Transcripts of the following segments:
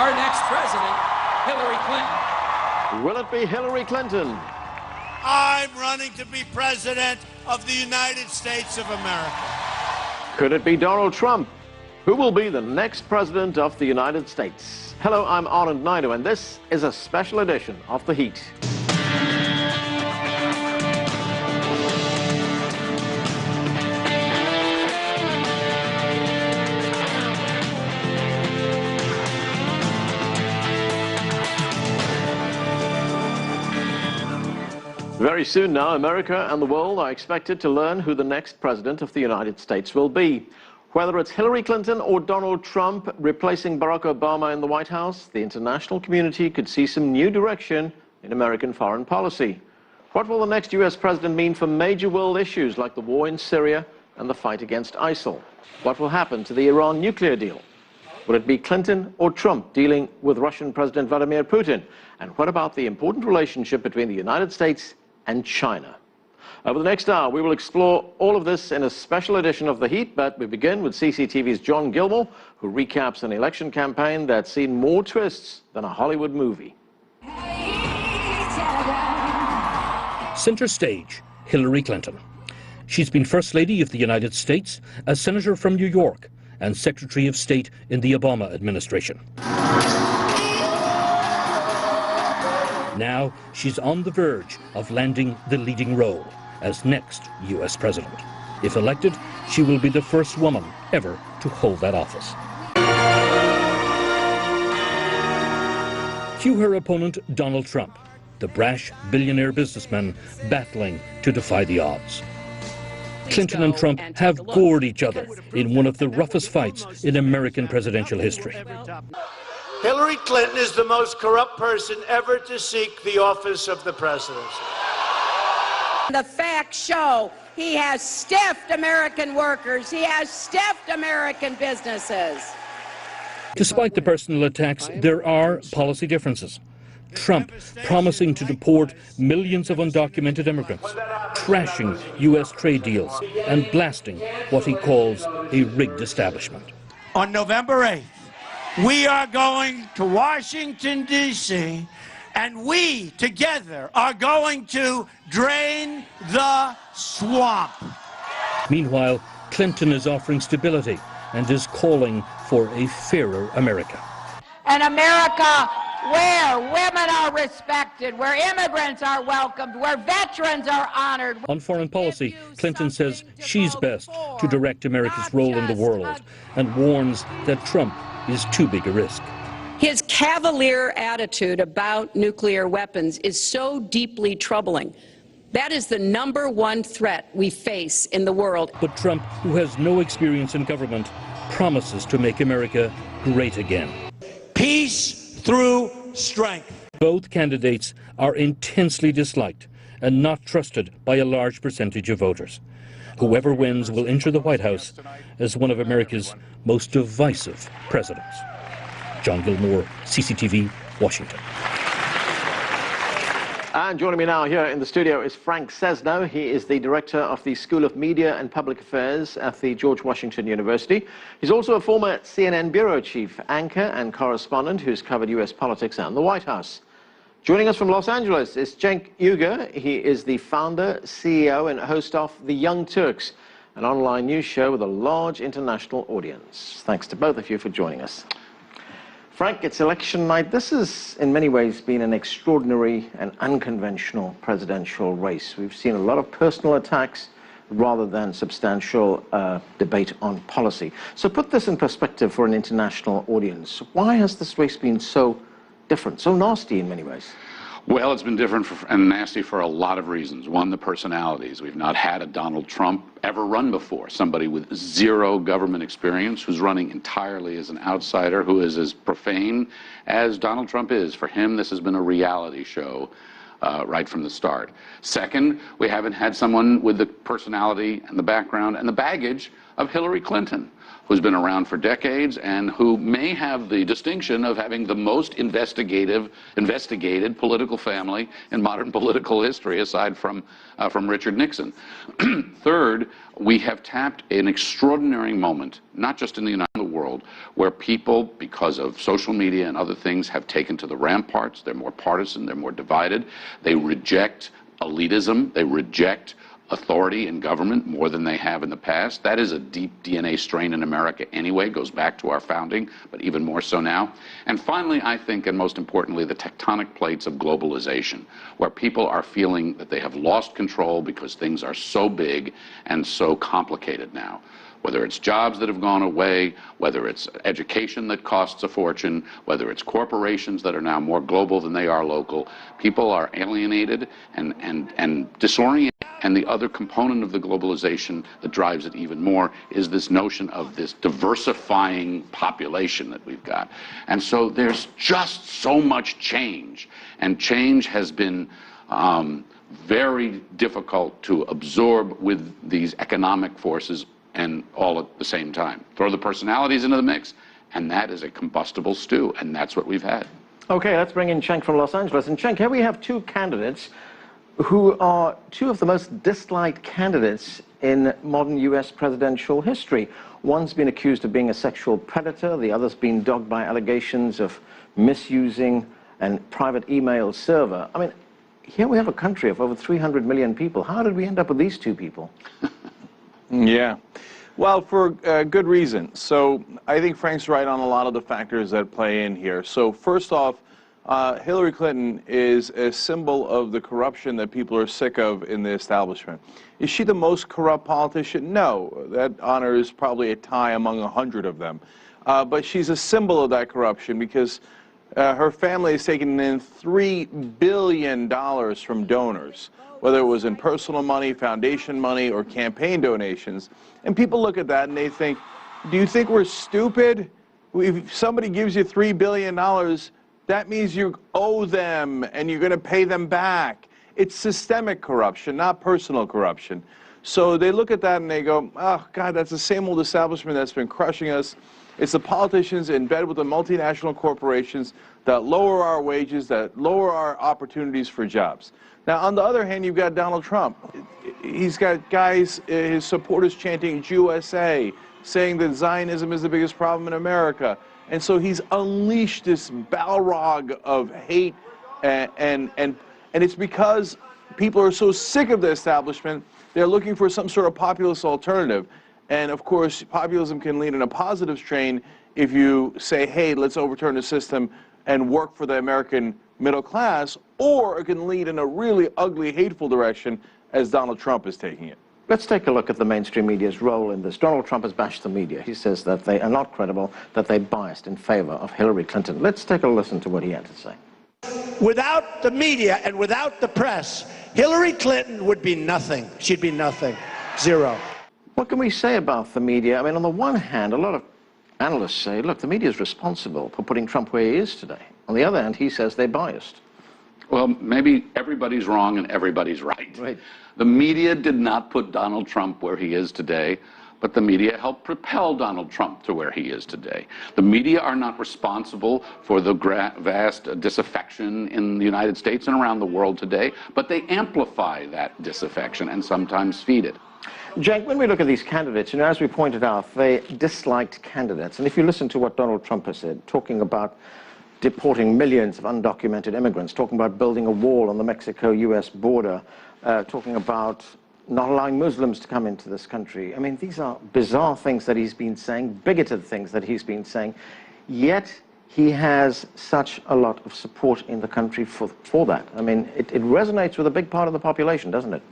our next president, Hillary Clinton. Will it be Hillary Clinton? I'm running to be president of the United States of America. Could it be Donald Trump? Who will be the next president of the United States? Hello, I'm Anand Naidu, and this is a special edition of The Heat. Very soon now, America and the world are expected to learn who the next president of the United States will be. Whether it's Hillary Clinton or Donald Trump replacing Barack Obama in the White House, the international community could see some new direction in American foreign policy. What will the next US president mean for major world issues like the war in Syria and the fight against ISIL? What will happen to the Iran nuclear deal? Will it be Clinton or Trump dealing with Russian President Vladimir Putin? And what about the important relationship between the United States and China? Over the next hour, we will explore all of this in a special edition of The Heat, but we begin with CCTV's John Gilmore, who recaps an election campaign that's seen more twists than a Hollywood movie. Center stage, Hillary Clinton. She's been First Lady of the United States, a senator from New York, and Secretary of State in the Obama administration. Now she's on the verge of landing the leading role as next U.S. president. If elected, she will be the first woman ever to hold that office. Cue her opponent, Donald Trump, the brash billionaire businessman battling to defy the odds. Clinton and Trump have gored each other in one of the roughest fights in American presidential history. Hillary Clinton is the most corrupt person ever to seek the office of the presidency. The facts show he has stiffed American workers. He has stiffed American businesses. Despite the personal attacks, there are policy differences. Trump promising to deport millions of undocumented immigrants, trashing U.S. trade deals, and blasting what he calls a rigged establishment. On November 8th, we are going to Washington, D.C., and we, together, are going to drain the swamp. Meanwhile, Clinton is offering stability and is calling for a fairer America. An America where women are respected, where immigrants are welcomed, where veterans are honored. On foreign policy, Clinton says she's best to direct America's role in the world and warns that Trump is too big a risk. His cavalier attitude about nuclear weapons is so deeply troubling. That is the #1 threat we face in the world. But Trump, who has no experience in government, promises to make America great again. Peace through strength. Both candidates are intensely disliked and not trusted by a large percentage of voters. Whoever wins will enter the White House as one of America's most divisive presidents. John Gilmore, CCTV, Washington. And joining me now here in the studio is Frank Sesno. He is the director of the School of Media and Public Affairs at the George Washington University. He's also a former CNN bureau chief, anchor and correspondent who's covered U.S. politics and the White House. Joining us from Los Angeles is Cenk Uygur. He is the founder, CEO, and host of The Young Turks, an online news show with a large international audience. Thanks to both of you for joining us. Frank, it's election night. This has, in many ways, been an extraordinary and unconventional presidential race. We've seen a lot of personal attacks rather than substantial debate on policy. So put this in perspective for an international audience. Why has this race been so different, so nasty in many ways? Well, it's been different and nasty for a lot of reasons. One, the personalities. We've not had a Donald Trump ever run before. Somebody with zero government experience who's running entirely as an outsider, who is as profane as Donald Trump is. For him, this has been a reality show right from the start. Second, we haven't had someone with the personality and the background and the baggage of Hillary Clinton, who's been around for decades and who may have the distinction of having the most investigated political family in modern political history, aside from Richard Nixon. Third, we have tapped an extraordinary moment, not just in the United world, where people, because of social media and other things, have taken to the ramparts. They're more partisan, they're more divided. They reject elitism, they reject authority in government more than they have in the past. That is a deep DNA strain in America anyway, goes back to our founding, but even more so now. And finally, I think, and most importantly, the tectonic plates of globalization, where people are feeling that they have lost control because things are so big and so complicated now. Whether it's jobs that have gone away, whether it's education that costs a fortune, whether it's corporations that are now more global than they are local, people are alienated and disoriented. And the other component of the globalization that drives it even more is this notion of this diversifying population that we've got. And so there's just so much change, and change has been very difficult to absorb with these economic forces and all at the same time. Throw the personalities into the mix, and that is a combustible stew, and that's what we've had. Okay, let's bring in Cenk from Los Angeles. And Cenk, here we have two candidates who are two of the most disliked candidates in modern US presidential history. One's been accused of being a sexual predator, the other's been dogged by allegations of misusing a private email server. I mean, here we have a country of over 300 million people. How did we end up with these two people? Yeah, well, for good reason. So I think Frank's right on a lot of the factors that play in here. So first off, Hillary Clinton is a symbol of the corruption that people are sick of in the establishment. Is she the most corrupt politician? No, that honor is probably a tie among 100 of them. But she's a symbol of that corruption because her family has taken in $3 billion from donors, whether it was in personal money, foundation money, or campaign donations. And people look at that and they think, do you think we're stupid? If somebody gives you $3 billion, that means you owe them and you're going to pay them back. It's systemic corruption, not personal corruption. So they look at that and they go, oh, God, that's the same old establishment that's been crushing us. It's the politicians in bed with the multinational corporations that lower our wages, that lower our opportunities for jobs. Now, on the other hand, you've got Donald Trump. He's got guys, his supporters chanting USA, saying that Zionism is the biggest problem in America. And so he's unleashed this balrog of hate, and it's because people are so sick of the establishment, they're looking for some sort of populist alternative. And of course, populism can lead in a positive strain if you say, hey, let's overturn the system and work for the American middle class, or it can lead in a really ugly, hateful direction as Donald Trump is taking it. Let's take a look at the mainstream media's role in this. Donald Trump has bashed the media. He says that they are not credible, that they're biased in favor of Hillary Clinton. Let's take a listen to what he had to say. Without the media and without the press, Hillary Clinton would be nothing. She'd be nothing. Zero. What can we say about the media? I mean, on the one hand, a lot of analysts say, look, the media is responsible for putting Trump where he is today. On the other hand, he says they're biased. Well, maybe everybody's wrong and everybody's right. Right. The media did not put Donald Trump where he is today, but the media helped propel Donald Trump to where he is today. The media are not responsible for the vast disaffection in the United States and around the world today, but they amplify that disaffection and sometimes feed it. Cenk, when we look at these candidates, as we pointed out, they disliked candidates. And if you listen to what Donald Trump has said, talking about deporting millions of undocumented immigrants, talking about building a wall on the Mexico-US border, talking about not allowing Muslims to come into this country. I mean, these are bizarre things that he's been saying, bigoted things that he's been saying, yet he has such a lot of support in the country for that. I mean, it resonates with a big part of the population, doesn't it?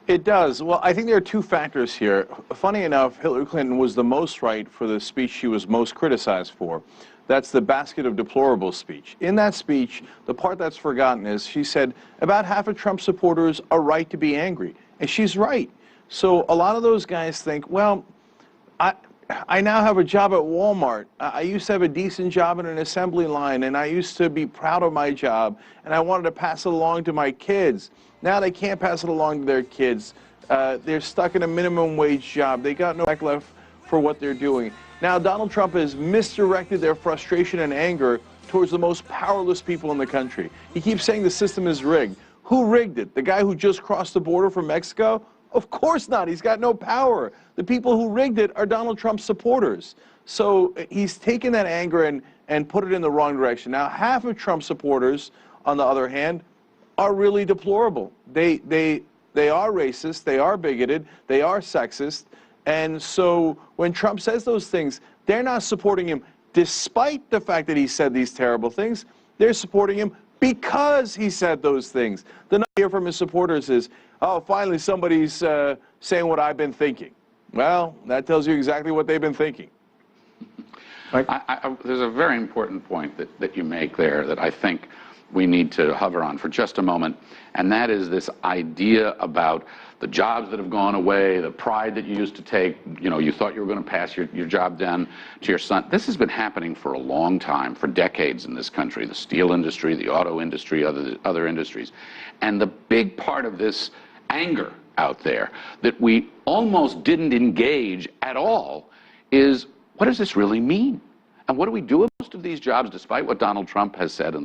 It does. Well, I think there are two factors here. Funny enough, Hillary Clinton was the most right for the speech she was most criticized for. That's the basket of deplorables speech. In that speech, the part that's forgotten is she said about half of Trump supporters are right to be angry. And she's right. So a lot of those guys think, well, I now have a job at Walmart. I used to have a decent job in an assembly line, and I used to be proud of my job, and I wanted to pass it along to my kids. Now they can't pass it along to their kids. They're stuck in a minimum wage job. They got no back left for what they're doing. Now Donald Trump has misdirected their frustration and anger towards the most powerless people in the country. He keeps saying the system is rigged. Who rigged it? The guy who just crossed the border from Mexico? Of course not. He's got no power. The people who rigged it are Donald Trump's supporters. So he's taken that anger and put it in the wrong direction. Now, half of Trump's supporters, on the other hand, are really deplorable. They are racist, they are bigoted, they are sexist. And so when Trump says those things, they're not supporting him despite the fact that he said these terrible things. They're supporting him because he said those things. The number I hear from his supporters is, oh, finally somebody's saying what I've been thinking. Well, that tells you exactly what they've been thinking. Right. There's a very important point that you make there that I think we need to hover on for just a moment, and that is this idea about the jobs that have gone away, the pride that you used to take. You know, you thought you were going to pass your job down to your son. This has been happening for a long time, for decades in this country, the steel industry, the auto industry, other industries. And the big part of this anger out there that we almost didn't engage at all is, what does this really mean? And what do we do with most of these jobs, despite what Donald Trump has said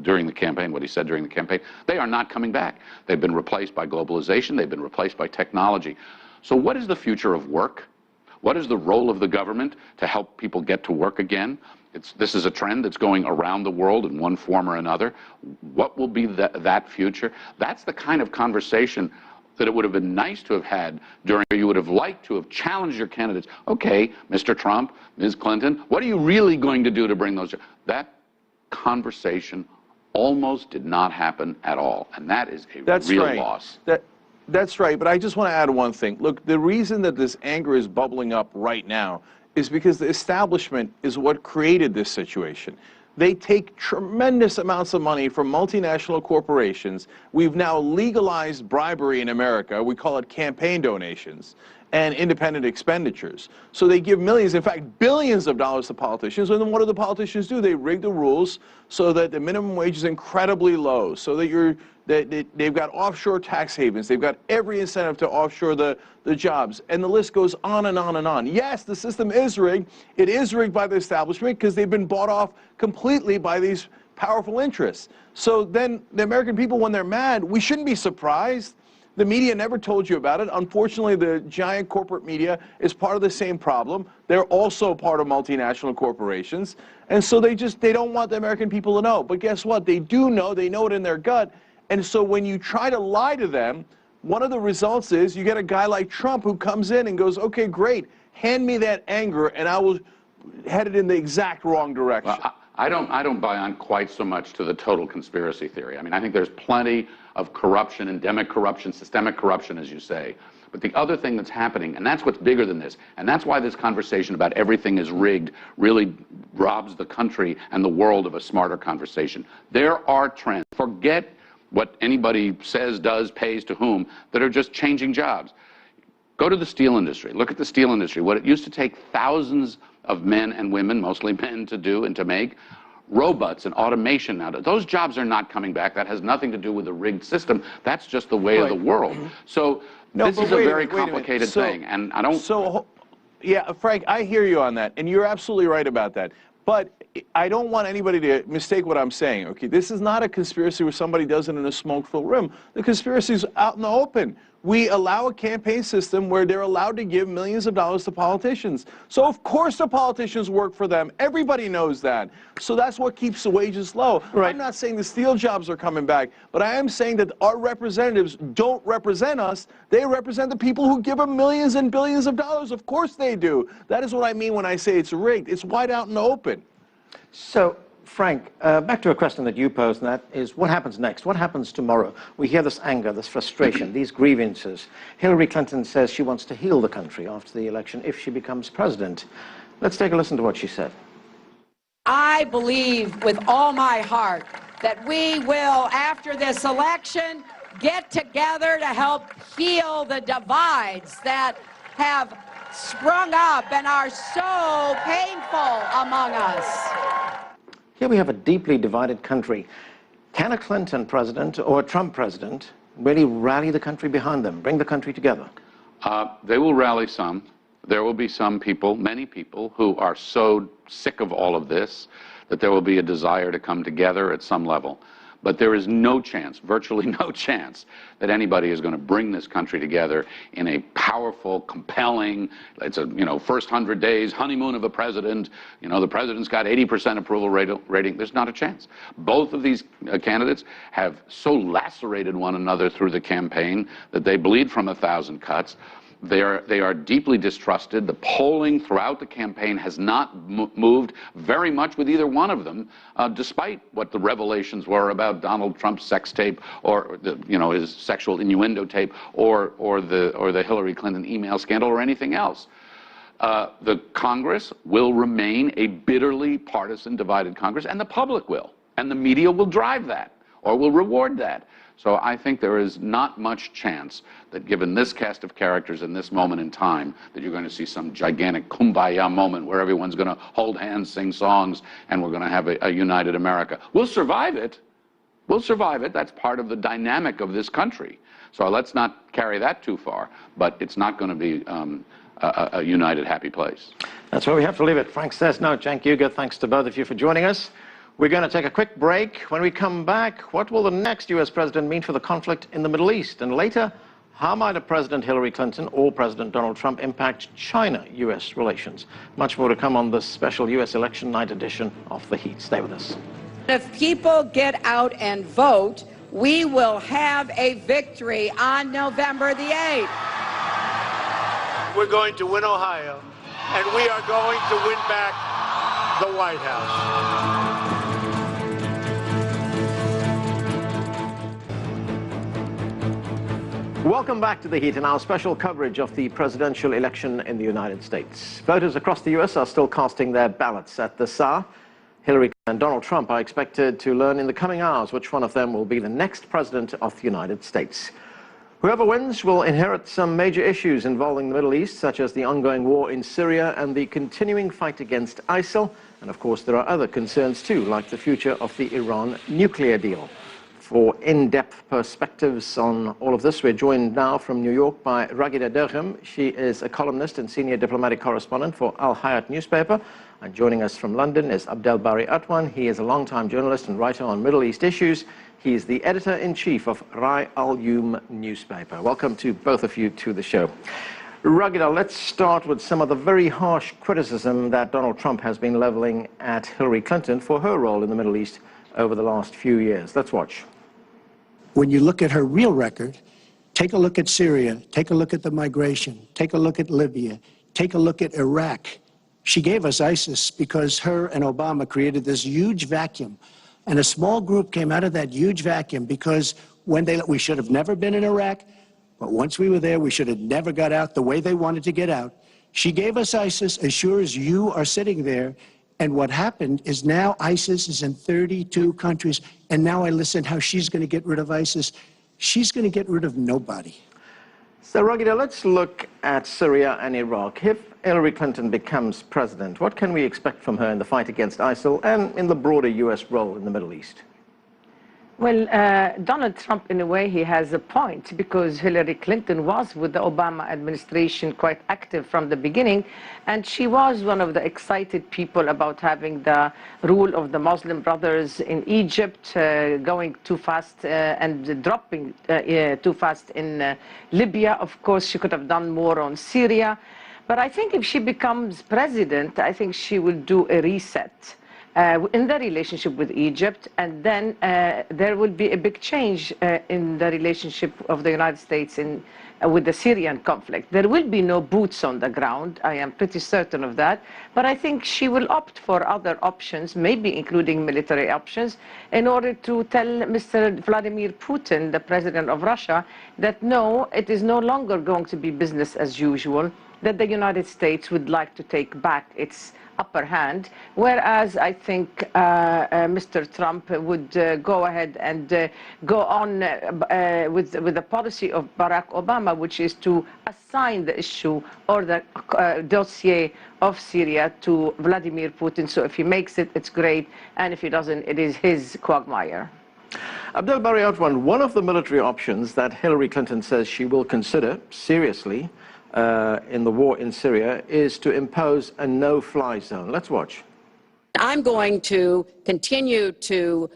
during the campaign, what he said during the campaign? They are not coming back. They've been replaced by globalization. They've been replaced by technology. So what is the future of work? What is the role of the government to help people get to work again? This is a trend that's going around the world in one form or another. What will be that future? That's the kind of conversation that it would have been nice to have had during, you would have liked to have challenged your candidates. Okay, Mr. Trump, Ms. Clinton, what are you really going to do to bring those? That conversation almost did not happen at all, and that is a real loss. That's right, but I just want to add one thing. Look, the reason that this anger is bubbling up right now is because the establishment is what created this situation. They take tremendous amounts of money from multinational corporations. We've now legalized bribery in America. We call it campaign donations and independent expenditures. So they give millions, in fact, billions of dollars to politicians. And then what do the politicians do? They rig the rules so that the minimum wage is incredibly low, so that they've got offshore tax havens. They've got every incentive to offshore the jobs. And the list goes on and on and on. Yes, the system is rigged. It is rigged by the establishment because they've been bought off completely by these powerful interests. So then the American people, when they're mad, we shouldn't be surprised. The media never told you about it. Unfortunately, the giant corporate media is part of the same problem. They're also part of multinational corporations. And so they don't want the American people to know. But guess what? They do know. They know it in their gut. And so when you try to lie to them, one of the results is you get a guy like Trump who comes in and goes, okay, great, hand me that anger and I will head it in the exact wrong direction. Well, I don't buy on quite so much to the total conspiracy theory. I mean, I think there's plenty of corruption, endemic corruption, systemic corruption, as you say. But the other thing that's happening, and that's what's bigger than this, and that's why this conversation about everything is rigged really robs the country and the world of a smarter conversation. There are trends. Forget what anybody says, does, pays to whom, that are just changing jobs. Go to the steel industry. Look at the steel industry. What it used to take thousands of men and women, mostly men, to do and to make, robots and automation now. Those jobs are not coming back. That has nothing to do with the rigged system. That's just the way of the world. So this is a very complicated thing, and I don't... So, yeah, Frank, I hear you on that, and you're absolutely right about that. But I don't want anybody to mistake what I'm saying, okay? This is not a conspiracy where somebody does it in a smoke-filled room. The conspiracy is out in the open. We allow a campaign system where they're allowed to give millions of dollars to politicians. So of course the politicians work for them. Everybody knows that. So that's what keeps the wages low. Right. I'm not saying the steel jobs are coming back, but I am saying that our representatives don't represent us. They represent the people who give them millions and billions of dollars. Of course they do. That is what I mean when I say it's rigged. It's wide out in the open. So, Frank, back to a question that you posed, and that is, what happens next? What happens tomorrow? We hear this anger, this frustration, these grievances. Hillary Clinton says she wants to heal the country after the election if she becomes president. Let's take a listen to what she said. I believe with all my heart that we will, after this election, get together to help heal the divides that have sprung up and are so painful among us. Here we have a deeply divided country. Can a Clinton president or a Trump president really rally the country behind them, bring the country together? They will rally some. There will be some people, many people, who are so sick of all of this that there will be a desire to come together at some level. But there is no chance, virtually no chance, that anybody is going to bring this country together in a powerful, compelling, it's a, first 100 days, honeymoon of a president, the president's got 80% approval rating. There's not a chance. Both of these candidates have so lacerated one another through the campaign that they bleed from 1,000 cuts. They are deeply distrusted. The polling throughout the campaign has not moved very much with either one of them, despite what the revelations were about Donald Trump's sex tape or his sexual innuendo tape or the Hillary Clinton email scandal or anything else. The Congress will remain a bitterly partisan, divided Congress, and the public will, and the media will drive that or will reward that. So I think there is not much chance that, given this cast of characters in this moment in time, that you're going to see some gigantic kumbaya moment where everyone's going to hold hands, sing songs, and we're going to have a united America. We'll survive it. We'll survive it. That's part of the dynamic of this country. So let's not carry that too far, but it's not going to be a united, happy place. That's where we have to leave it. Frank Sesno, Cenk Uygur, thanks to both of you for joining us. We're going to take a quick break. When we come back, what will the next U.S. president mean for the conflict in the Middle East? And later, how might a President Hillary Clinton or President Donald Trump impact China-U.S. relations? Much more to come on this special U.S. election night edition of The Heat. Stay with us. If people get out and vote, we will have a victory on November the 8th. We're going to win Ohio, and we are going to win back the White House. Welcome back to The Heat and our special coverage of the presidential election in the United States. Voters across the U.S. are still casting their ballots at this hour. Hillary and Donald Trump are expected to learn in the coming hours which one of them will be the next president of the United States. Whoever wins will inherit some major issues involving the Middle East, such as the ongoing war in Syria and the continuing fight against ISIL. And of course, there are other concerns too, like the future of the Iran nuclear deal. For in-depth perspectives on all of this, we're joined now from New York by Ragida Derghem. She is a columnist and senior diplomatic correspondent for Al Hayat newspaper. And joining us from London is Abdel Bari Atwan. He is a longtime journalist and writer on Middle East issues. He is the editor-in-chief of Rai Al-Yum newspaper. Welcome to both of you to the show. Ragida, let's start with some of the very harsh criticism that Donald Trump has been leveling at Hillary Clinton for her role in the Middle East over the last few years. Let's watch. When you look at her real record, take a look at Syria, take a look at the migration, take a look at Libya, take a look at Iraq. She gave us ISIS because her and Obama created this huge vacuum. And a small group came out of that huge vacuum because we should have never been in Iraq, but once we were there, we should have never got out the way they wanted to get out. She gave us ISIS as sure as you are sitting there. And what happened is now ISIS is in 32 countries. And now I listen how she's going to get rid of ISIS. She's going to get rid of nobody. So, Ragida, let's look at Syria and Iraq. If Hillary Clinton becomes president, what can we expect from her in the fight against ISIL and in the broader U.S. role in the Middle East? Well, Donald Trump, in a way, he has a point, because Hillary Clinton was with the Obama administration quite active from the beginning, and she was one of the excited people about having the rule of the Muslim Brothers in Egypt going too fast and dropping too fast in Libya. Of course, she could have done more on Syria. But I think if she becomes president, I think she will do a reset in the relationship with Egypt, and then there will be a big change in the relationship of the United States with the Syrian conflict. There will be no boots on the ground, I am pretty certain of that, but I think she will opt for other options, maybe including military options, in order to tell Mr. Vladimir Putin, the president of Russia, that no, it is no longer going to be business as usual, that the United States would like to take back its upper hand, whereas I think Mr. Trump would go ahead and go on with the policy of Barack Obama, which is to assign the issue or the dossier of Syria to Vladimir Putin. So if he makes it, it's great, and if he doesn't, it is his quagmire. Abdel Bari Atwan, one of the military options that Hillary Clinton says she will consider seriously in the war in Syria is to impose a no-fly zone. Let's watch. I'm going to continue to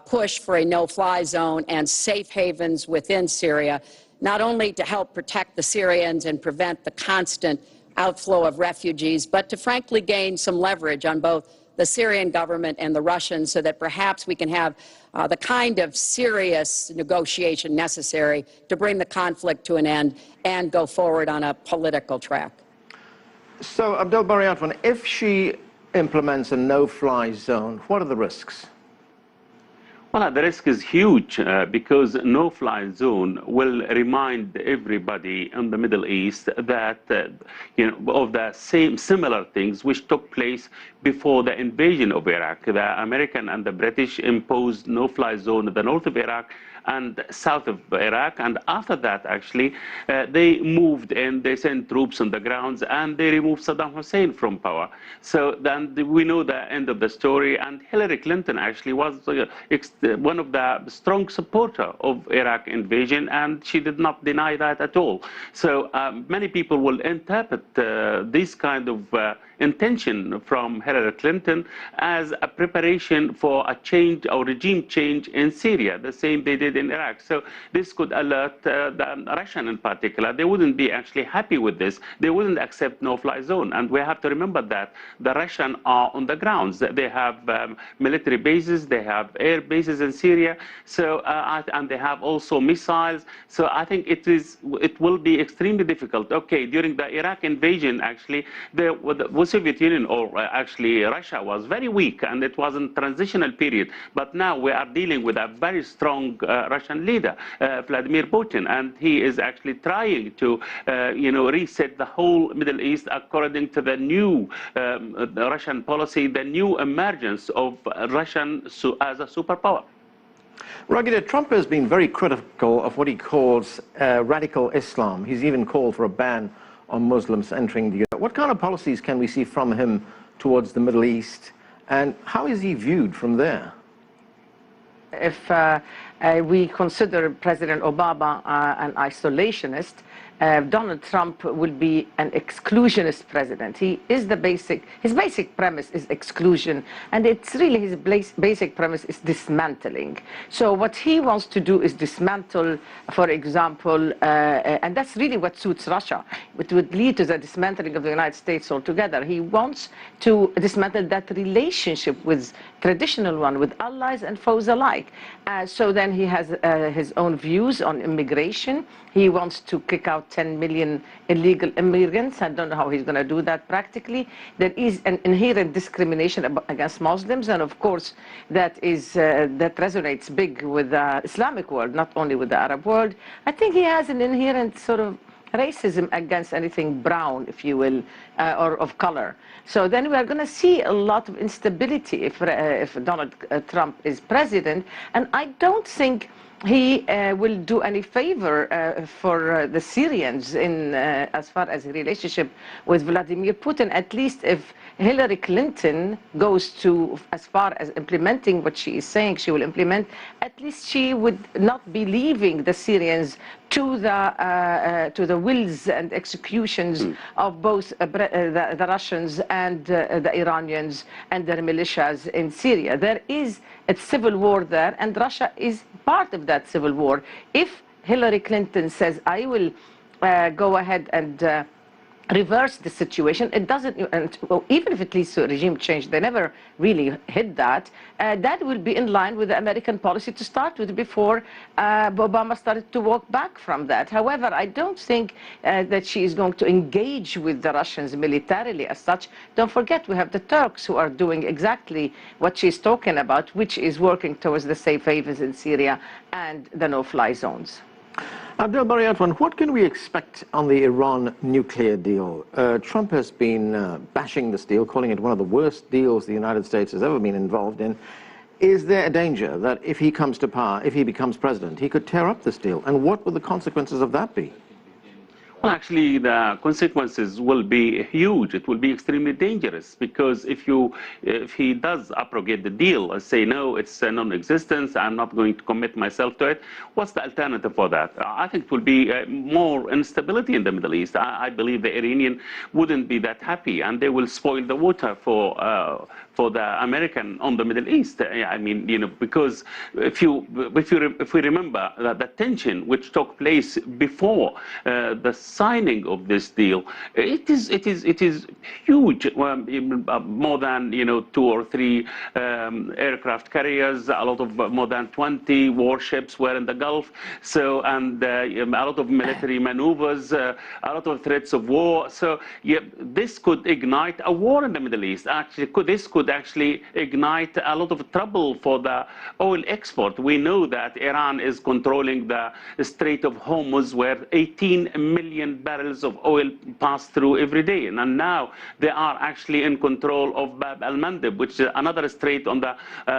push for a no-fly zone and safe havens within Syria, not only to help protect the Syrians and prevent the constant outflow of refugees, but to frankly gain some leverage on both the Syrian government and the Russians so that perhaps we can have the kind of serious negotiation necessary to bring the conflict to an end and go forward on a political track. So, Abdel Bariatwan, if she implements a no-fly zone, what are the risks? Well, the risk is huge because no-fly zone will remind everybody in the Middle East that of the similar things which took place before the invasion of Iraq. The American and the British imposed no-fly zone in the north of Iraq and south of Iraq, and after that actually they moved in, they sent troops on the grounds, and they removed Saddam Hussein from power. So then we know the end of the story, and Hillary Clinton actually was one of the strong supporter of Iraq invasion, and she did not deny that at all. So many people will interpret this kind of intention from Hillary Clinton as a preparation for a change or regime change in Syria, the same they did in Iraq. So this could alert the Russian in particular. They wouldn't be actually happy with this. They wouldn't accept no-fly zone. And we have to remember that the Russians are on the grounds. They have military bases, they have air bases in Syria, so and they have also missiles. So I think it will be extremely difficult. Okay, during the Iraq invasion, actually, the Soviet Union, or actually Russia, was very weak, and it was in transitional period. But now we are dealing with a very strong Russian leader, Vladimir Putin, and he is actually trying to, reset the whole Middle East according to the new Russian policy, the new emergence of Russia as a superpower. Ragida, Trump has been very critical of what he calls radical Islam. He's even called for a ban on Muslims entering the United States. What kind of policies can we see from him towards the Middle East, and how is he viewed from there? If we consider President Obama an isolationist, Donald Trump will be an exclusionist president. His basic premise is exclusion, and it's really his basic premise is dismantling. So what he wants to do is dismantle, for example, and that's really what suits Russia. It would lead to the dismantling of the United States altogether. He wants to dismantle that relationship with traditional one, with allies and foes alike. So then he has his own views on immigration. He wants to kick out 10 million illegal immigrants. I don't know how he's going to do that practically. There is an inherent discrimination against Muslims, and of course that resonates big with the Islamic world, not only with the Arab world. I think he has an inherent sort of racism against anything brown, if you will, or of color. So then we are going to see a lot of instability if Donald Trump is president, and I don't think he will do any favor for the Syrians in as far as the relationship with Vladimir Putin. At least if Hillary Clinton goes to as far as implementing what she is saying she will implement, at least she would not be leaving the Syrians to the wills and executions of both the Russians and the Iranians and their militias in Syria. There is a civil war there, and Russia is part of that civil war. If Hillary Clinton says, I will go ahead and reverse the situation, it doesn't, and well, even if it leads to a regime change, they never really hit that, that will be in line with the American policy to start with before Obama started to walk back from that. However, I don't think that she is going to engage with the Russians militarily as such. Don't forget, we have the Turks who are doing exactly what she's talking about, which is working towards the safe havens in Syria and the no-fly zones. Abdel Bariatwan, what can we expect on the Iran nuclear deal? Trump has been bashing this deal, calling it one of the worst deals the United States has ever been involved in. Is there a danger that if he comes to power, if he becomes president, he could tear up this deal? And what would the consequences of that be? Well, actually, the consequences will be huge. It will be extremely dangerous because if he does abrogate the deal, say no, it's non-existent, I'm not going to commit myself to it. What's the alternative for that? I think it will be more instability in the Middle East. I believe the Iranian wouldn't be that happy, and they will spoil the water for the American on the Middle East. I mean, because if we remember that the tension which took place before the signing of this deal, it is huge. More than 2 or 3 aircraft carriers, a lot of more than 20 warships were in the Gulf. So and a lot of military maneuvers, a lot of threats of war. So this could ignite a war in the Middle East. Actually, this could actually ignite a lot of trouble for the oil export. We know that Iran is controlling the Strait of Hormuz, where 18 million barrels of oil pass through every day. And now they are actually in control of Bab al-Mandeb, which is another strait on the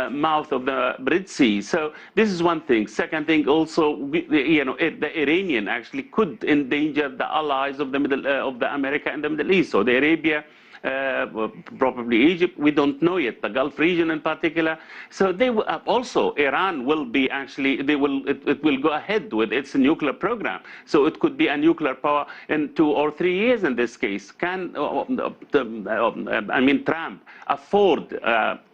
mouth of the Red Sea. So this is one thing. Second thing, also, the Iranian actually could endanger the allies of the America in the Middle East. Saudi Arabia, probably Egypt, we don't know yet, the Gulf region in particular. So they will, also Iran will be actually, it will go ahead with its nuclear program. So it could be a nuclear power in 2 or 3 years in this case. Can Trump afford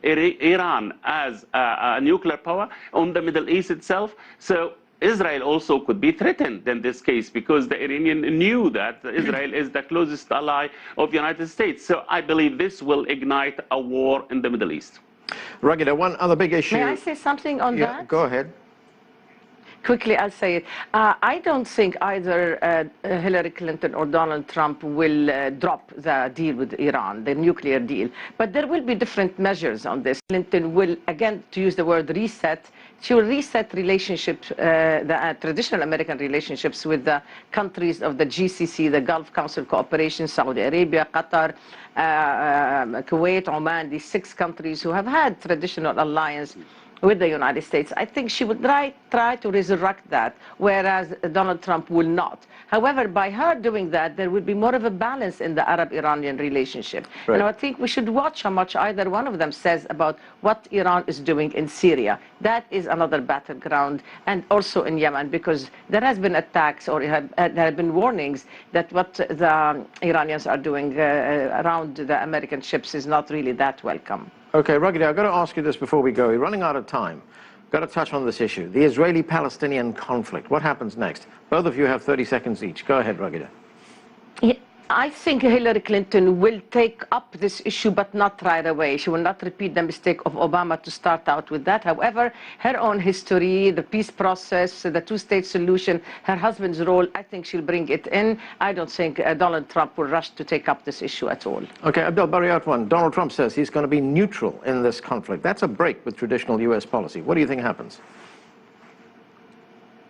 Iran as a nuclear power on the Middle East itself? So Israel also could be threatened in this case because the Iranian knew that Israel is the closest ally of the United States. So I believe this will ignite a war in the Middle East. Ragida, one other big issue. May I say something on that? Go ahead. Quickly, I'll say it. I don't think either Hillary Clinton or Donald Trump will drop the deal with Iran, the nuclear deal. But there will be different measures on this. Clinton will, again, to use the word reset, she will reset relationships, the traditional American relationships with the countries of the GCC, the Gulf Council Cooperation, Saudi Arabia, Qatar, Kuwait, Oman, these 6 countries who have had traditional alliance with the United States. I think she would try to resurrect that, whereas Donald Trump will not. However, by her doing that, there will be more of a balance in the Arab-Iranian relationship. Right. And I think we should watch how much either one of them says about what Iran is doing in Syria. That is another battleground, and also in Yemen, because there has been attacks, or there have been warnings that what the Iranians are doing around the American ships is not really that welcome. Okay, Ragida, I've got to ask you this before we go. We're running out of time. Got to touch on this issue. The Israeli-Palestinian conflict. What happens next? Both of you have 30 seconds each. Go ahead, Ragida. Yeah. I think Hillary Clinton will take up this issue, but not right away. She will not repeat the mistake of Obama to start out with that. However, her own history, the peace process, the two-state solution, her husband's role, I think she'll bring it in. I don't think Donald Trump will rush to take up this issue at all. Okay, Abdel Bariatwan, Donald Trump says he's going to be neutral in this conflict. That's a break with traditional U.S. policy. What do you think happens?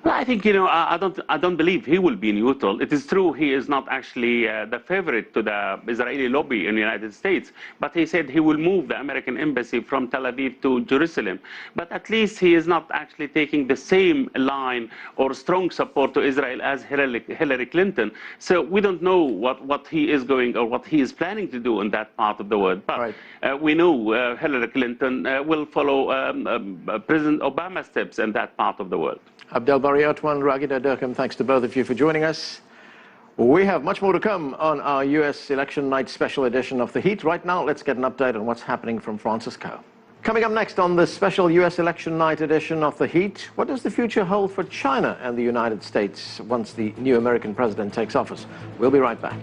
I think, I don't believe he will be neutral. It is true he is not actually the favorite to the Israeli lobby in the United States, but he said he will move the American embassy from Tel Aviv to Jerusalem. But at least he is not actually taking the same line or strong support to Israel as Hillary Clinton. So we don't know what he is going or what he is planning to do in that part of the world. But we know Hillary Clinton will follow President Obama's steps in that part of the world. Abdel Bariatwan, Ragida Durkheim, thanks to both of you for joining us. We have much more to come on our U.S. Election Night special edition of The Heat. Right now, let's get an update on what's happening from Francisco. Coming up next on this special U.S. Election Night edition of The Heat, what does the future hold for China and the United States once the new American president takes office? We'll be right back.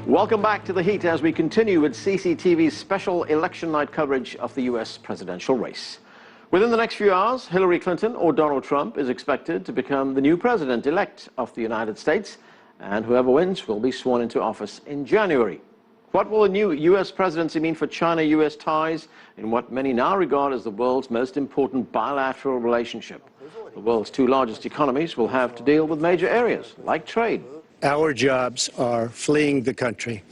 Welcome back to The Heat as we continue with CCTV's special election night coverage of the U.S. presidential race. Within the next few hours, Hillary Clinton or Donald Trump is expected to become the new president-elect of the United States, and whoever wins will be sworn into office in January. What will the new U.S. presidency mean for China-U.S. ties in what many now regard as the world's most important bilateral relationship? The world's 2 largest economies will have to deal with major areas like trade. Our jobs are fleeing the country.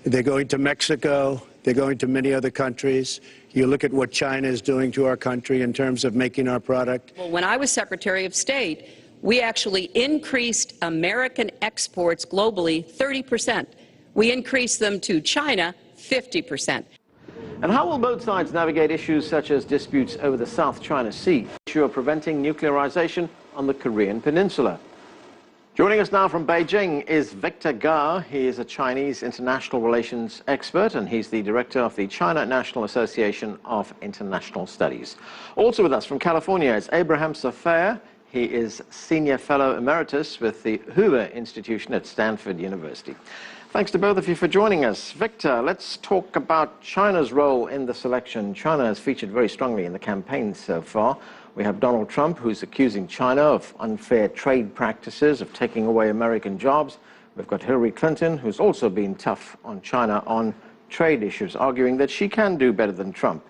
They're going to Mexico. They're going to many other countries. You look at what China is doing to our country in terms of making our product. Well, when I was Secretary of State, we actually increased American exports globally 30%. We increased them to China 50%. And how will both sides navigate issues such as disputes over the South China Sea, the issue of preventing nuclearization on the Korean Peninsula? Joining us now from Beijing is Victor Ga. He is a Chinese international relations expert, and he's the director of the China National Association of International Studies. Also with us from California is Abraham Safar. He is Senior Fellow Emeritus with the Hoover Institution at Stanford University. Thanks to both of you for joining us. Victor, let's talk about China's role in this election. China has featured very strongly in the campaign so far. We have Donald Trump, who's accusing China of unfair trade practices, of taking away American jobs. We've got Hillary Clinton, who's also been tough on China on trade issues, arguing that she can do better than Trump.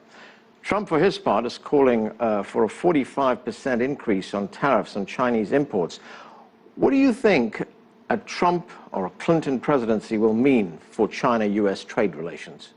Trump, for his part, is calling for a 45% increase on tariffs on Chinese imports. What do you think a Trump or a Clinton presidency will mean for China-US trade relations?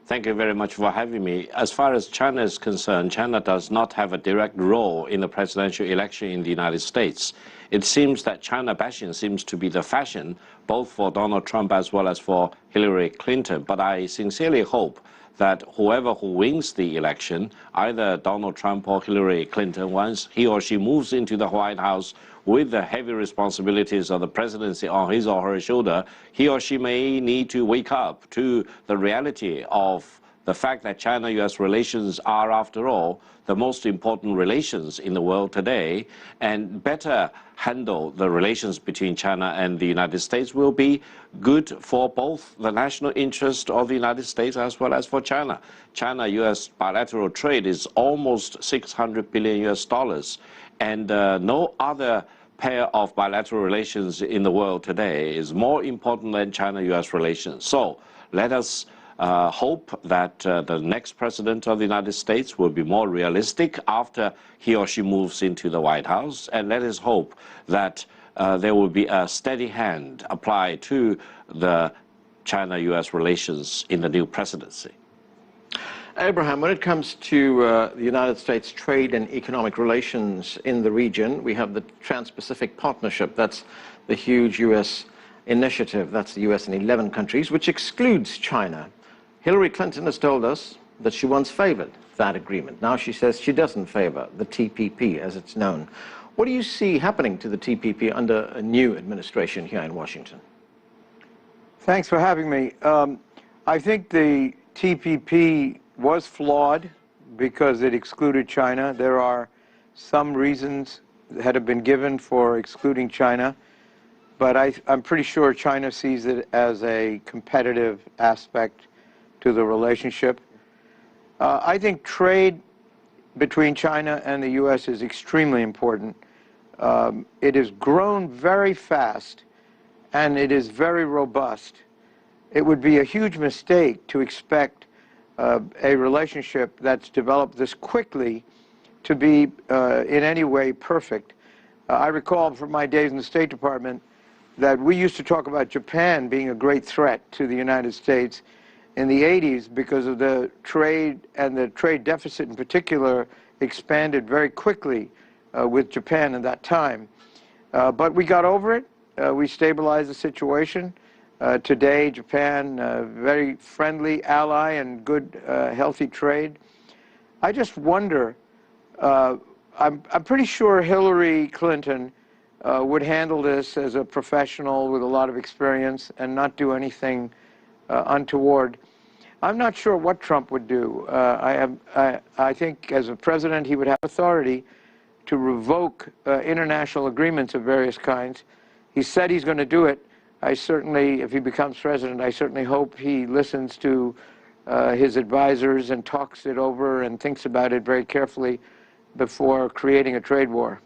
Thank you very much for having me. As far as China is concerned, China does not have a direct role in the presidential election in the United States. It seems that China bashing seems to be the fashion, both for Donald Trump as well as for Hillary Clinton. But I sincerely hope that whoever who wins the election, either Donald Trump or Hillary Clinton, once he or she moves into the White House with the heavy responsibilities of the presidency on his or her shoulder, he or she may need to wake up to the reality of the fact that China-US relations are, after all, the most important relations in the world today, and better handle the relations between China and the United States will be good for both the national interest of the United States as well as for China. China-US bilateral trade is almost $600 billion US, and no other pair of bilateral relations in the world today is more important than China-US relations. So let us hope that the next president of the United States will be more realistic after he or she moves into the White House, and let us hope that there will be a steady hand applied to the China-US relations in the new presidency. Abraham, when it comes to the United States trade and economic relations in the region, we have the Trans-Pacific Partnership. That's the huge U.S. initiative. That's the U.S. and 11 countries, which excludes China. Hillary Clinton has told us that she once favored that agreement. Now she says she doesn't favor the TPP, as it's known. What do you see happening to the TPP under a new administration here in Washington? Thanks for having me. I think the TPP was flawed because it excluded China. There are some reasons that have been given for excluding China, but I'm pretty sure China sees it as a competitive aspect to the relationship. I think trade between China and the U.S. is extremely important. It has grown very fast, and it is very robust. It would be a huge mistake to expect a relationship that's developed this quickly to be in any way perfect. I recall from my days in the State Department that we used to talk about Japan being a great threat to the United States in the 80s because of the trade, and the trade deficit in particular expanded very quickly with Japan at that time. But we got over it. We stabilized the situation. Today, Japan, a very friendly ally and good, healthy trade. I just wonder, I'm pretty sure Hillary Clinton would handle this as a professional with a lot of experience and not do anything untoward. I'm not sure what Trump would do. I think as a president, he would have authority to revoke international agreements of various kinds. He said he's going to do it. I certainly, if he becomes president, I certainly hope he listens to his advisors and talks it over and thinks about it very carefully before creating a trade war.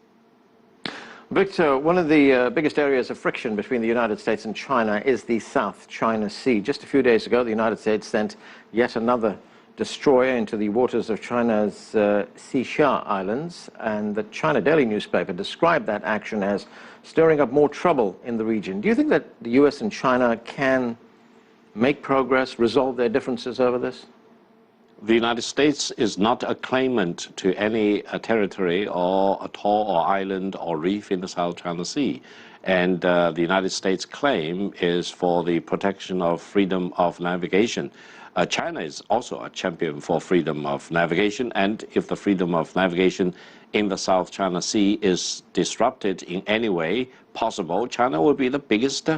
Victor, one of the biggest areas of friction between the United States and China is the South China Sea. Just a few days ago, the United States sent yet another destroyer into the waters of China's Xisha Islands, and the China Daily newspaper described that action as stirring up more trouble in the region. Do you think that the U.S. and China can make progress, resolve their differences over this? The United States is not a claimant to any territory or atoll or island or reef in the South China Sea. And the United States claim is for the protection of freedom of navigation. China is also a champion for freedom of navigation, and if the freedom of navigation in the South China Sea is disrupted in any way possible, China will be the biggest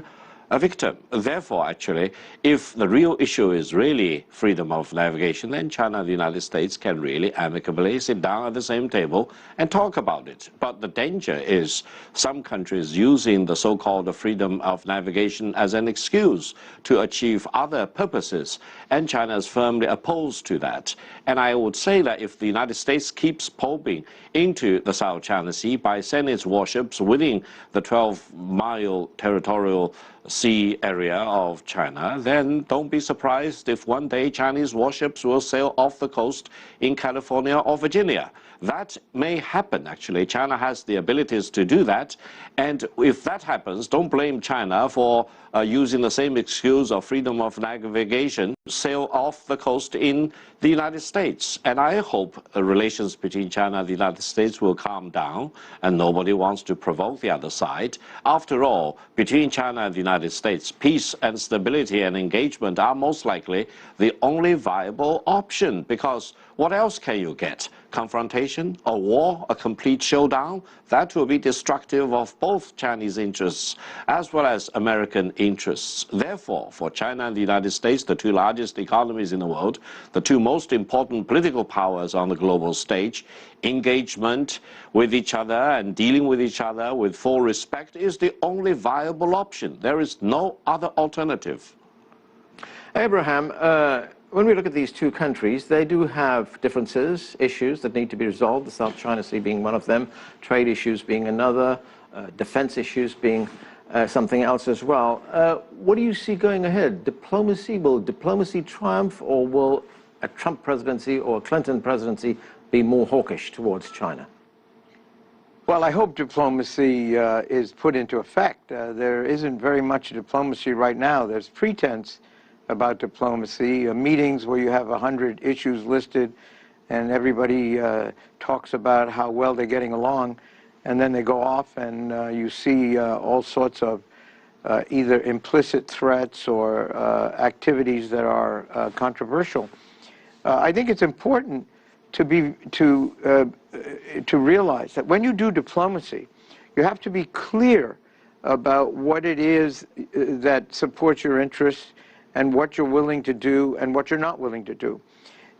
a victim. Therefore, actually, if the real issue is really freedom of navigation, then China and the United States can really amicably sit down at the same table and talk about it. But the danger is some countries using the so-called freedom of navigation as an excuse to achieve other purposes, and China is firmly opposed to that. And I would say that if the United States keeps probing into the South China Sea by sending its warships within the 12-mile territorial sea area of China, then don't be surprised if one day Chinese warships will sail off the coast in California or Virginia. That may happen, actually. China has the abilities to do that. And if that happens, don't blame China for using the same excuse of freedom of navigation, sail off the coast in the United States. And I hope relations between China and the United States will calm down, and nobody wants to provoke the other side. After all, between China and the United States, peace and stability and engagement are most likely the only viable option, because what else can you get? Confrontation, a war, a complete showdown? That will be destructive of both Chinese interests as well as American interests. Therefore, for China and the United States, the two largest economies in the world, the two most important political powers on the global stage, engagement with each other and dealing with each other with full respect is the only viable option. There is no other alternative. Abraham, when we look at these two countries, they do have differences, issues that need to be resolved, the South China Sea being one of them, trade issues being another, defense issues being something else as well. What do you see going ahead? Diplomacy, will diplomacy triumph, or will a Trump presidency or a Clinton presidency be more hawkish towards China? Well, I hope diplomacy is put into effect. There isn't very much diplomacy right now. There's pretense about diplomacy, meetings where you have 100 issues listed and everybody talks about how well they're getting along, and then they go off and you see all sorts of either implicit threats or activities that are controversial. I think it's important to realize that when you do diplomacy, you have to be clear about what it is that supports your interests and what you're willing to do and what you're not willing to do.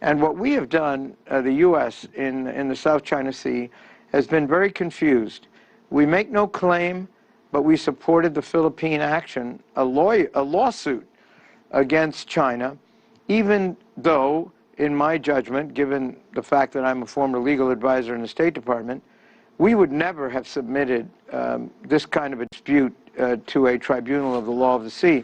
And what we have done, the U.S. in the South China Sea, has been very confused. We make no claim, but we supported the Philippine action, a lawsuit against China, even though, in my judgment, given the fact that I'm a former legal advisor in the State Department, we would never have submitted this kind of a dispute to a tribunal of the law of the sea.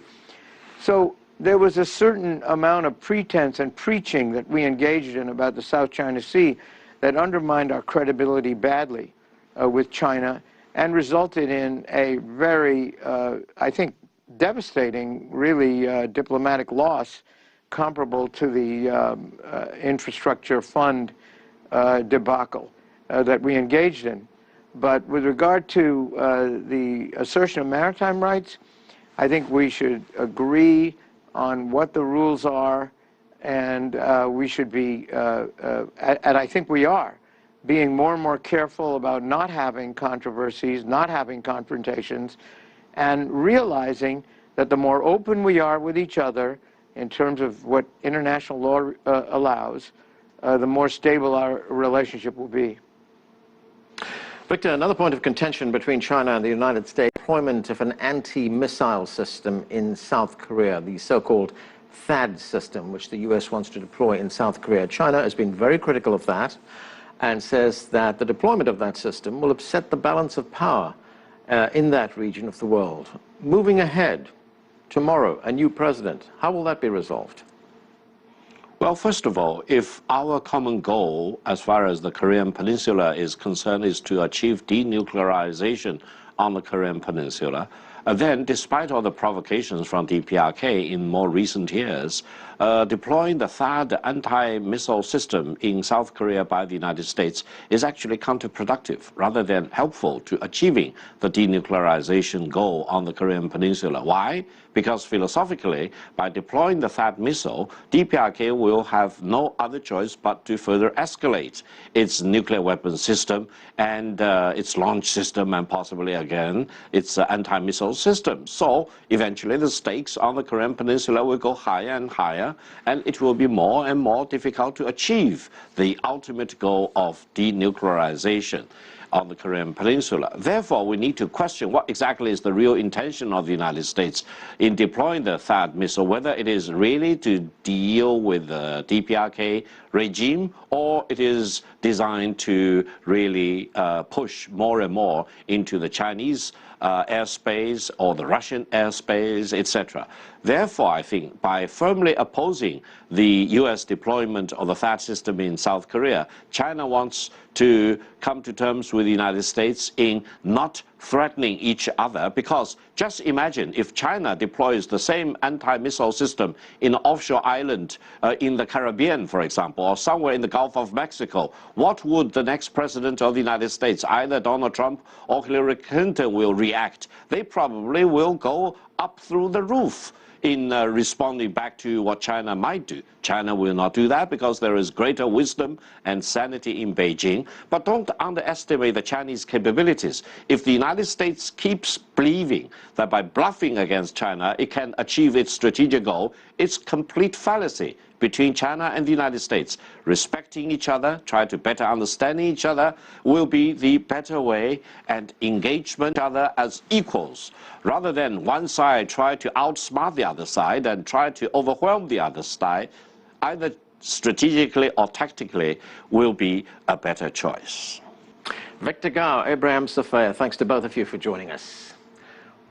So there was a certain amount of pretense and preaching that we engaged in about the South China Sea that undermined our credibility badly with China and resulted in a very, I think, devastating, really diplomatic loss comparable to the infrastructure fund debacle that we engaged in. But with regard to the assertion of maritime rights, I think we should agree on what the rules are, and we should be, and I think we are, being more and more careful about not having controversies, not having confrontations, and realizing that the more open we are with each other in terms of what international law allows, the more stable our relationship will be. Victor, another point of contention between China and the United States, deployment of an anti-missile system in South Korea, the so-called THAAD system, which the U.S. wants to deploy in South Korea. China has been very critical of that and says that the deployment of that system will upset the balance of power in that region of the world. Moving ahead, tomorrow, a new president, how will that be resolved? Well, first of all, if our common goal as far as the Korean Peninsula is concerned is to achieve denuclearization on the Korean Peninsula, then despite all the provocations from DPRK in more recent years, deploying the THAAD anti-missile system in South Korea by the United States is actually counterproductive rather than helpful to achieving the denuclearization goal on the Korean Peninsula. Why? Because philosophically, by deploying the THAAD missile, DPRK will have no other choice but to further escalate its nuclear weapons system and its launch system and possibly again its anti-missile system. So eventually the stakes on the Korean Peninsula will go higher and higher, and it will be more and more difficult to achieve the ultimate goal of denuclearization on the Korean Peninsula. Therefore, we need to question what exactly is the real intention of the United States in deploying the THAAD missile, whether it is really to deal with the DPRK regime or it is designed to really push more and more into the Chinese airspace or the Russian airspace, etc. Therefore, I think by firmly opposing the U.S. deployment of the THAAD system in South Korea, China wants to come to terms with the United States in not threatening each other, because just imagine if China deploys the same anti-missile system in an offshore island in the Caribbean, for example, or somewhere in the Gulf of Mexico, what would the next president of the United States, either Donald Trump or Hillary Clinton, will react? They probably will go up through the roof in responding back to what China might do. China will not do that because there is greater wisdom and sanity in Beijing. But don't underestimate the Chinese capabilities. If the United States keeps believing that by bluffing against China it can achieve its strategic goal, it's complete fallacy. Between China and the United States, respecting each other, try to better understand each other will be the better way, and engagement each other as equals, rather than one side try to outsmart the other side and try to overwhelm the other side, either strategically or tactically will be a better choice. Victor Gao, Abraham Safaya, thanks to both of you for joining us.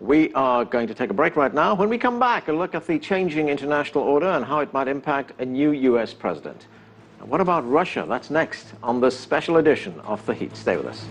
We are going to take a break right now. When we come back, a look at the changing international order and how it might impact a new U.S. president. And what about Russia? That's next on this special edition of The Heat. Stay with us.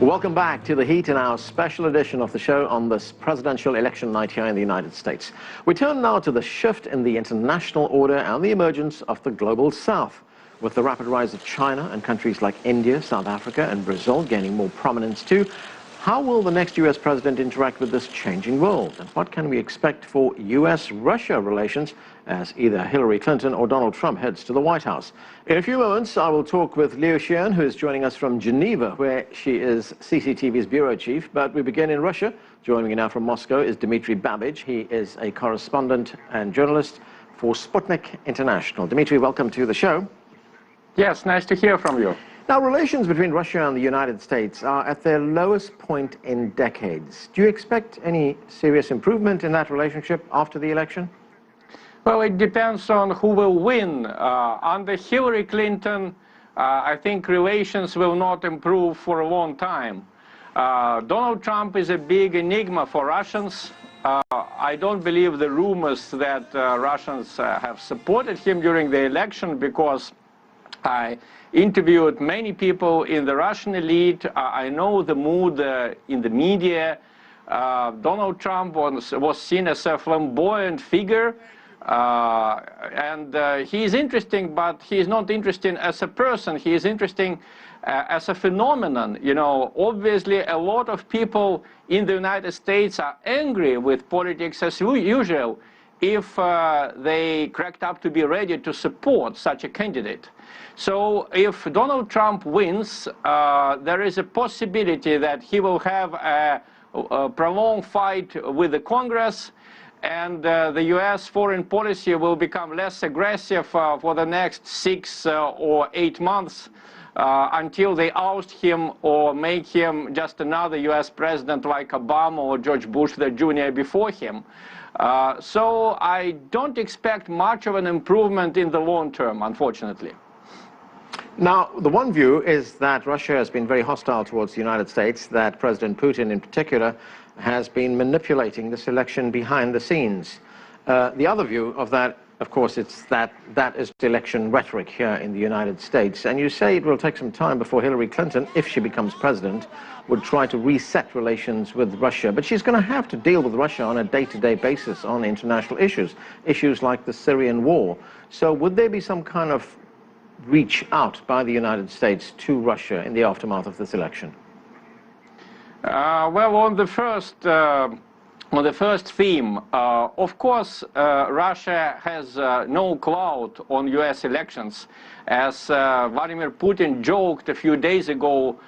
Welcome back to The Heat in our special edition of the show on this presidential election night here in the United States. We turn now to the shift in the international order and the emergence of the global South. With the rapid rise of China and countries like India, South Africa and Brazil gaining more prominence too, how will the next U.S. president interact with this changing world? And what can we expect for U.S.-Russia relations as either Hillary Clinton or Donald Trump heads to the White House? In a few moments, I will talk with Liu Xian, who is joining us from Geneva, where she is CCTV's bureau chief. But we begin in Russia. Joining me now from Moscow is Dmitry Babbage. He is a correspondent and journalist for Sputnik International. Dmitry, welcome to the show. Yes, nice to hear from you. Now, relations between Russia and the United States are at their lowest point in decades. Do you expect any serious improvement in that relationship after the election? Well, it depends on who will win. Under Hillary Clinton, I think relations will not improve for a long time. Donald Trump is a big enigma for Russians. I don't believe the rumors that Russians have supported him during the election, because I interviewed many people in the Russian elite. I know the mood in the media. Donald Trump was seen as a flamboyant figure. And he is interesting, but he is not interesting as a person. He is interesting as a phenomenon. You know, obviously a lot of people in the United States are angry with politics as usual if they cracked up to be ready to support such a candidate. So if Donald Trump wins, there is a possibility that he will have a prolonged fight with the Congress, and the U.S. foreign policy will become less aggressive for the next 6 or 8 months until they oust him or make him just another U.S. president like Obama or George Bush the Jr. before him. So I don't expect much of an improvement in the long term, unfortunately. Now, the one view is that Russia has been very hostile towards the United States, that President Putin in particular has been manipulating this election behind the scenes. The other view of that, of course, it's that is election rhetoric here in the United States. And you say it will take some time before Hillary Clinton, if she becomes president, would try to reset relations with Russia. But she's going to have to deal with Russia on a day-to-day basis on international issues like the Syrian war. So would there be some kind of reach out by the United States to Russia in the aftermath of this election? Well, on the first theme, of course, Russia has no clout on U.S. elections. As Vladimir Putin joked a few days ago,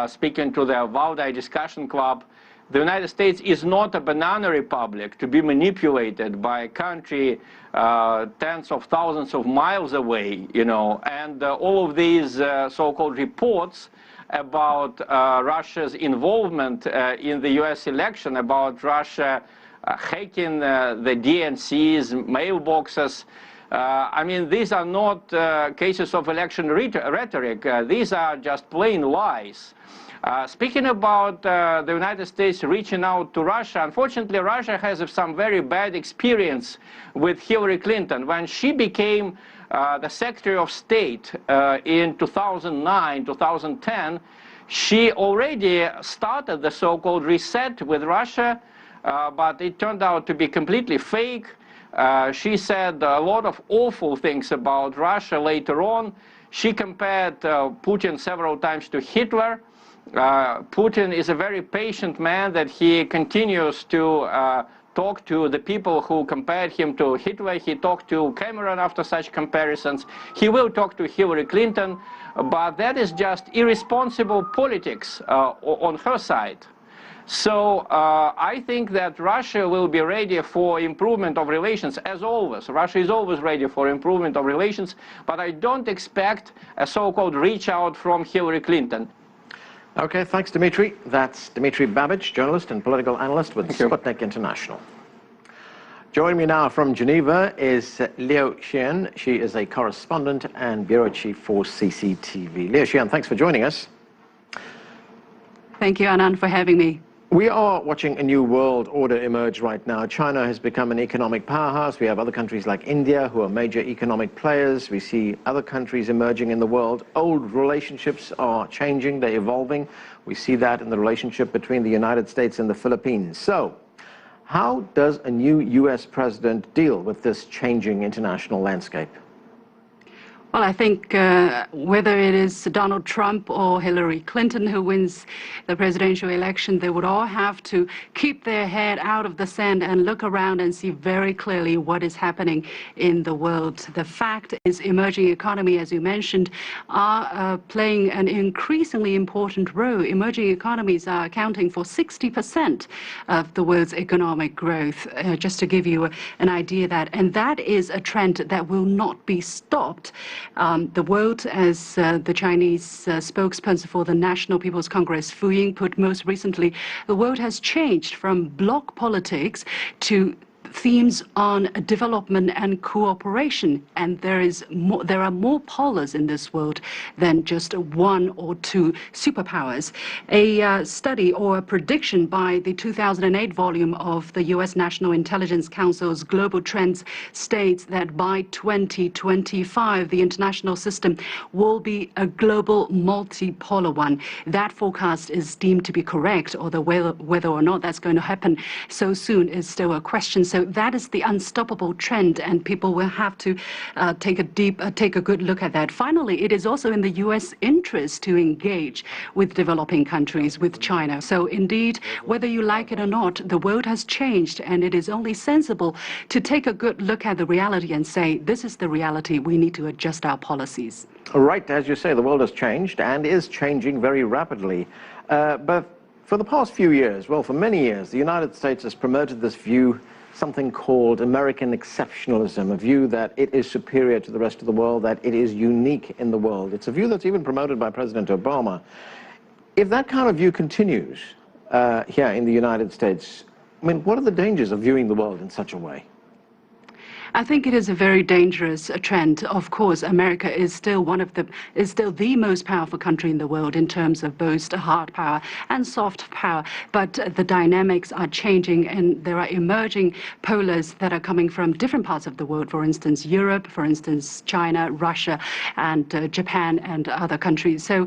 speaking to the Valdai discussion club, the United States is not a banana republic to be manipulated by a country tens of thousands of miles away, you know, and all of these so-called reports about Russia's involvement in the U.S. election, about Russia hacking the DNC's mailboxes. I mean, these are not cases of election rhetoric. These are just plain lies. Speaking about the United States reaching out to Russia, unfortunately, Russia has some very bad experience with Hillary Clinton. When she became the Secretary of State in 2009, 2010, she already started the so-called reset with Russia, but it turned out to be completely fake. She said a lot of awful things about Russia later on. She compared Putin several times to Hitler. Putin is a very patient man, that he continues to talk to the people who compared him to Hitler. He talked to Cameron after such comparisons. He will talk to Hillary Clinton, but that is just irresponsible politics on her side. So I think that Russia will be ready for improvement of relations, as always. Russia is always ready for improvement of relations, but I don't expect a so-called reach out from Hillary Clinton. Okay, thanks, Dmitry. That's Dmitry Babich, journalist and political analyst with Sputnik International. Joining me now from Geneva is Liu Xian. She is a correspondent and bureau chief for CCTV. Liu Xian, thanks for joining us. Thank you, Anand, for having me. We are watching a new world order emerge right now. China has become an economic powerhouse. We have other countries like India who are major economic players. We see other countries emerging in the world. Old relationships are changing, they're evolving. We see that in the relationship between the United States and the Philippines. So, how does a new US president deal with this changing international landscape? Well, I think whether it is Donald Trump or Hillary Clinton who wins the presidential election, they would all have to keep their head out of the sand and look around and see very clearly what is happening in the world. The fact is, emerging economy, as you mentioned, are playing an increasingly important role. Emerging economies are accounting for 60% of the world's economic growth, just to give you an idea that. And that is a trend that will not be stopped. The world, as the Chinese spokesperson for the National People's Congress, Fu Ying, put most recently, the world has changed from bloc politics to themes on development and cooperation, and there are more powers in this world than just one or two superpowers. A study or a prediction by the 2008 volume of the U.S. National Intelligence Council's Global Trends states that by 2025, the international system will be a global multipolar one. That forecast is deemed to be correct, although whether or not that's going to happen so soon is still a question. So that is the unstoppable trend, and people will have to take a good look at that. Finally, it is also in the U.S. interest to engage with developing countries, with China. So indeed, whether you like it or not, the world has changed, and it is only sensible to take a good look at the reality and say, this is the reality, we need to adjust our policies. Right, as you say, the world has changed and is changing very rapidly. But for the past few years, well, for many years, the United States has promoted this view, something called American exceptionalism, a view that it is superior to the rest of the world, that it is unique in the world. It's a view that's even promoted by President Obama. If that kind of view continues here in the United States, I mean, what are the dangers of viewing the world in such a way? I think it is a very dangerous trend. Of course, America is still the most powerful country in the world in terms of both hard power and soft power. But the dynamics are changing, and there are emerging polars that are coming from different parts of the world. For instance, Europe, for instance, China, Russia, and Japan, and other countries. So,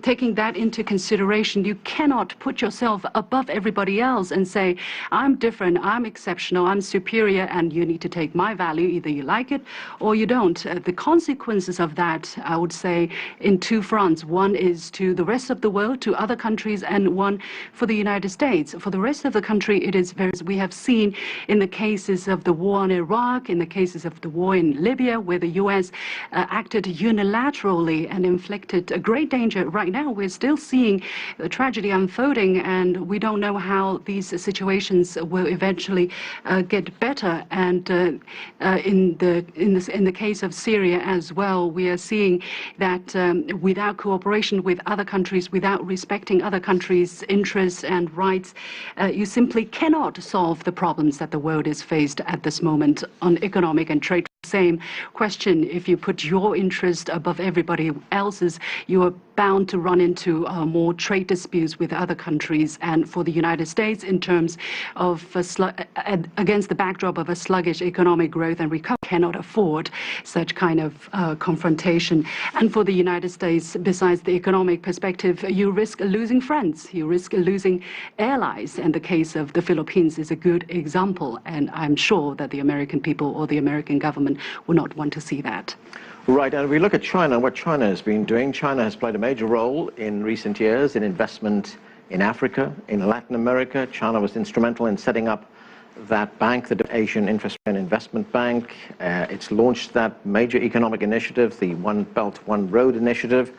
taking that into consideration, you cannot put yourself above everybody else and say, I'm different, I'm exceptional, I'm superior, and you need to take my value. Either you like it or you don't. The consequences of that, I would say, in two fronts. One is to the rest of the world, to other countries, and one for the United States. For the rest of the country, it is very, we have seen in the cases of the war in Iraq, in the cases of the war in Libya, where the U.S. Acted unilaterally and inflicted a great danger. Right now, we're still seeing the tragedy unfolding, and we don't know how these situations will eventually get better. And in the case of Syria as well, we are seeing that without cooperation with other countries, without respecting other countries' interests and rights, you simply cannot solve the problems that the world is faced at this moment on economic and trade. Same question, if you put your interest above everybody else's, you are bound to run into more trade disputes with other countries. And for the United States, in terms of against the backdrop of a sluggish economic growth and recovery, cannot afford such kind of confrontation. And for the United States, besides the economic perspective, you risk losing friends, you risk losing allies. And the case of the Philippines is a good example. And I'm sure that the American people or the American government will not want to see that. Right, and if we look at China, what China has been doing, China has played a major role in recent years in investment in Africa, in Latin America. China was instrumental in setting up that bank, the Asian Infrastructure and Investment Bank. It's launched that major economic initiative, the One Belt, One Road initiative.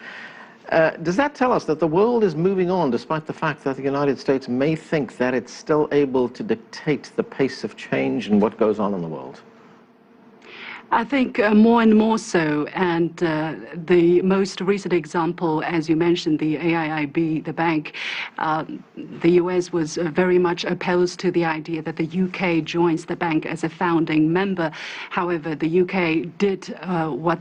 Does that tell us that the world is moving on, despite the fact that the United States may think that it's still able to dictate the pace of change and what goes on in the world? I think more and more so, and the most recent example, as you mentioned, the AIIB, the bank, the US was very much opposed to the idea that the UK joins the bank as a founding member. However, the UK did what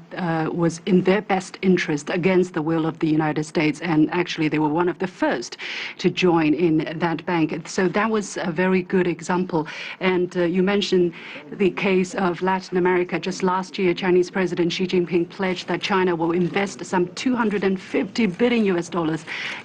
was in their best interest against the will of the United States, and actually they were one of the first to join in that bank. So that was a very good example. And you mentioned the case of Latin America. Just last year, Chinese President Xi Jinping pledged that China will invest some $250 billion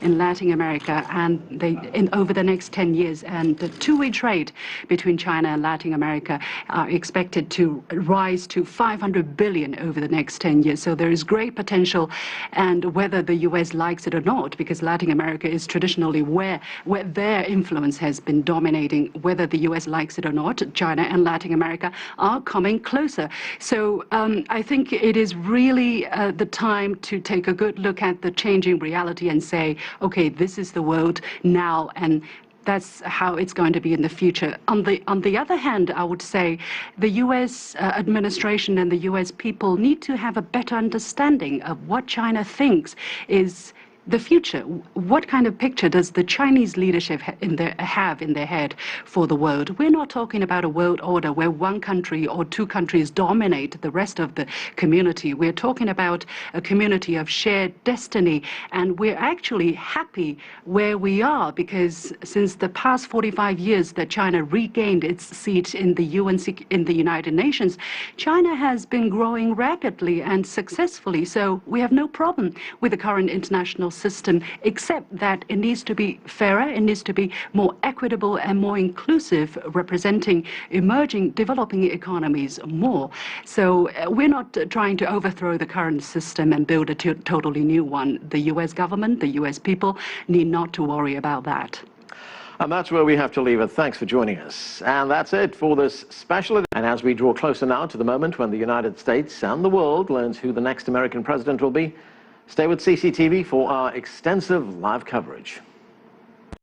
in Latin America, and over the next 10 years. And the two-way trade between China and Latin America are expected to rise to $500 billion over the next 10 years. So there is great potential, and whether the U.S. likes it or not, because Latin America is traditionally where their influence has been dominating, whether the U.S. likes it or not, China and Latin America are coming closer. So I think it is really the time to take a good look at the changing reality and say, okay, this is the world now, and that's how it's going to be in the future. On the other hand, I would say the U.S. administration and the U.S. people need to have a better understanding of what China thinks is the future. What kind of picture does the Chinese leadership have in their head for the world? We're not talking about a world order where one country or two countries dominate the rest of the community. We're talking about a community of shared destiny, and we're actually happy where we are, because since the past 45 years that China regained its seat in the in the United Nations, China has been growing rapidly and successfully. So we have no problem with the current international system, except that it needs to be fairer, it needs to be more equitable and more inclusive, representing emerging, developing economies more. So we're not trying to overthrow the current system and build a totally new one. The U.S. government, the U.S. people need not to worry about that. And that's where we have to leave it. Thanks for joining us. And that's it for this special edition. And as we draw closer now to the moment when the United States and the world learns who the next American president will be, stay with CCTV for our extensive live coverage.